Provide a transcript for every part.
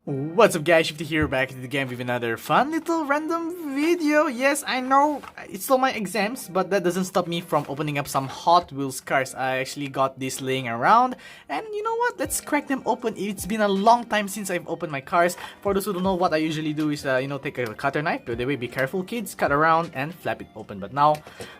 What's up guys, Shifty here, back to the game with another fun little random video. Yes, I know, it's still my exams, but that doesn't stop me from opening up some Hot Wheels cars. I actually got this laying around, and you know what, let's crack them open. It's been a long time since I've opened my cars. For those who don't know, what I usually do is, take a cutter knife. By the way, be careful kids, cut around and flap it open. But now,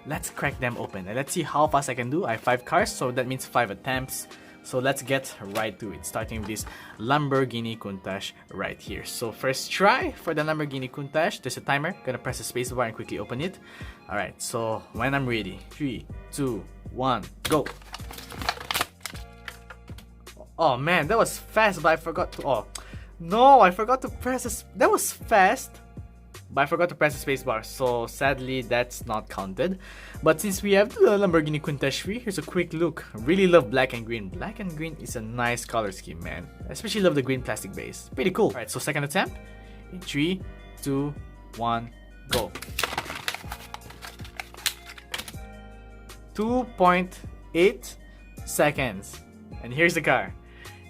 let's crack them open, and let's see how fast I can do. I have 5 cars, so that means 5 attempts. So let's get right to it, starting with this Lamborghini Countach right here. So first try for the Lamborghini Countach. There's a timer. Gonna press the spacebar and quickly open it. Alright, so when I'm ready, 3, 2, 1, go! Oh man, that was fast, but I forgot to... Oh, no, I forgot to press this. That was fast, but I forgot to press the spacebar, so sadly that's not counted. But since we have the Lamborghini Countach 3, here's a quick look. Really love black and green. Black and green is a nice color scheme, man. I especially love the green plastic base. Pretty cool. Alright, so second attempt. In 3, 2, 1, go. 2.8 seconds. And here's the car.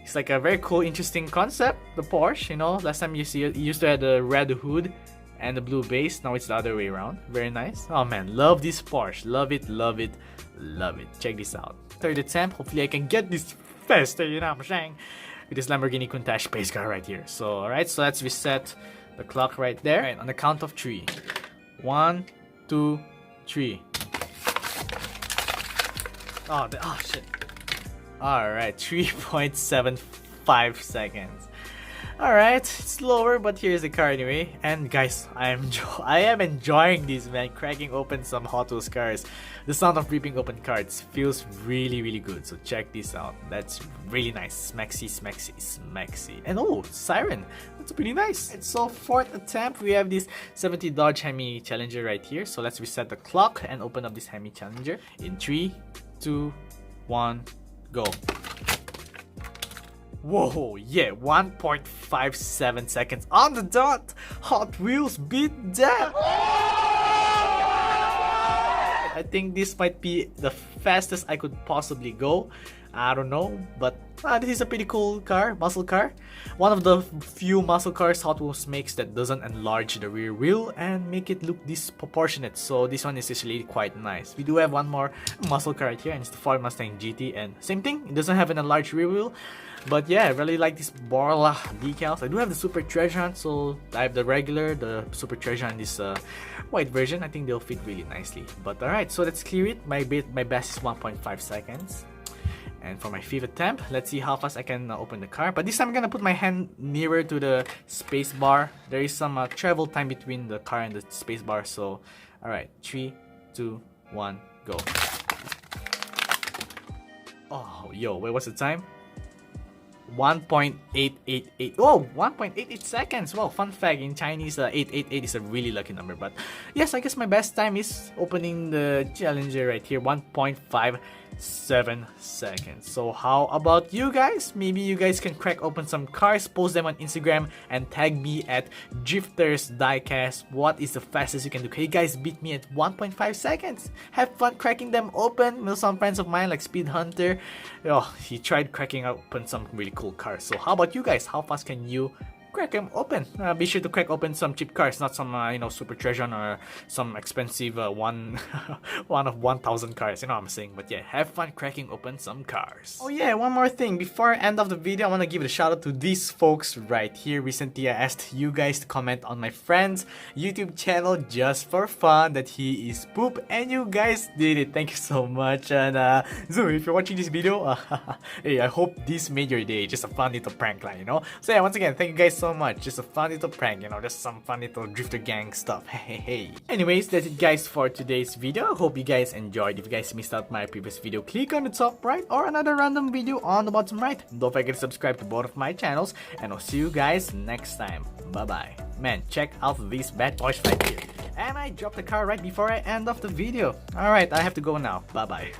It's like a very cool, interesting concept. The Porsche, you know, last time you see it, it used to have the red hood and the blue base. Now it's the other way around. Very nice. Oh man, love this Porsche. Love it, love it, love it. Check this out. Third attempt. Hopefully I can get this faster, you know what I'm saying? With this Lamborghini Countach base car right here. So, alright, so let's reset the clock right there. Alright, on the count of 3. 1, 2, 3. Oh shit. Alright, 3.75 seconds. Alright, it's slower, but here's the car anyway. And guys, I am enjoying this, man. Cracking open some Hot Wheels cars. The sound of ripping open cards feels really good. So check this out. That's really nice. Smexy. And oh, siren. That's pretty nice. And so fourth attempt, we have this 70 Dodge Hemi Challenger right here. So let's reset the clock and open up this Hemi Challenger. In 3, 2, 1, go. Whoa, yeah, 1.57 seconds on the dot. Hot Wheels beat that. I think this might be the fastest I could possibly go. I don't know, but this is a pretty cool car, muscle car. One of the few muscle cars Hot Wheels makes that doesn't enlarge the rear wheel and make it look disproportionate. So this one is actually quite nice. We do have one more muscle car right here, and it's the Ford Mustang GT. And same thing, it doesn't have an enlarged rear wheel. But yeah, I really like this Borla decals. I do have the Super Treasure Hunt, so I have the regular, the Super Treasure Hunt, this white version. I think they'll fit really nicely. But alright, so let's clear it. My best is 1.5 seconds. And for my 5th attempt, let's see how fast I can open the car. But this time I'm gonna put my hand nearer to the space bar. There is some travel time between the car and the space bar. So, alright, 3, 2, 1, go. Oh, yo, wait, what's the time? 1.888. Oh, 1.88 seconds. Well, fun fact, in Chinese, 888 is a really lucky number. But yes, I guess my best time is opening the Challenger right here, 1.57 seconds. So how about you guys? Maybe you guys can crack open some cars, post them on Instagram, and tag me at GiftersDiecast. What is the fastest you can do? Can you guys beat me at 1.5 seconds? Have fun cracking them open. You know, some friends of mine like Speed Hunter, oh, he tried cracking open some really cool cars. So how about you guys? How fast can you crack them open? Be sure to crack open some cheap cars, not some Super Treasure or some expensive one of 1,000 cars, you know what I'm saying. But yeah, have fun cracking open some cars. Oh yeah, one more thing before I end off the video, I want to give a shout out to these folks right here. Recently I asked you guys to comment on my friend's YouTube channel just for fun that he is poop, and you guys did it. Thank you so much. And so if you're watching this video, hey, I hope this made your day. Just a fun little prank line, you know. So yeah, once again, thank you guys so much. Just a fun little prank, you know, just some fun little drifter gang stuff. Hey. Anyways, that's it guys for today's video. I hope you guys enjoyed. If you guys missed out my previous video, click on the top right or another random video on the bottom right. Don't forget to subscribe to both of my channels, and I'll see you guys next time. Bye bye. Man, check out these bad boys right here. And I dropped the car right before I end off the video. Alright, I have to go now. Bye bye.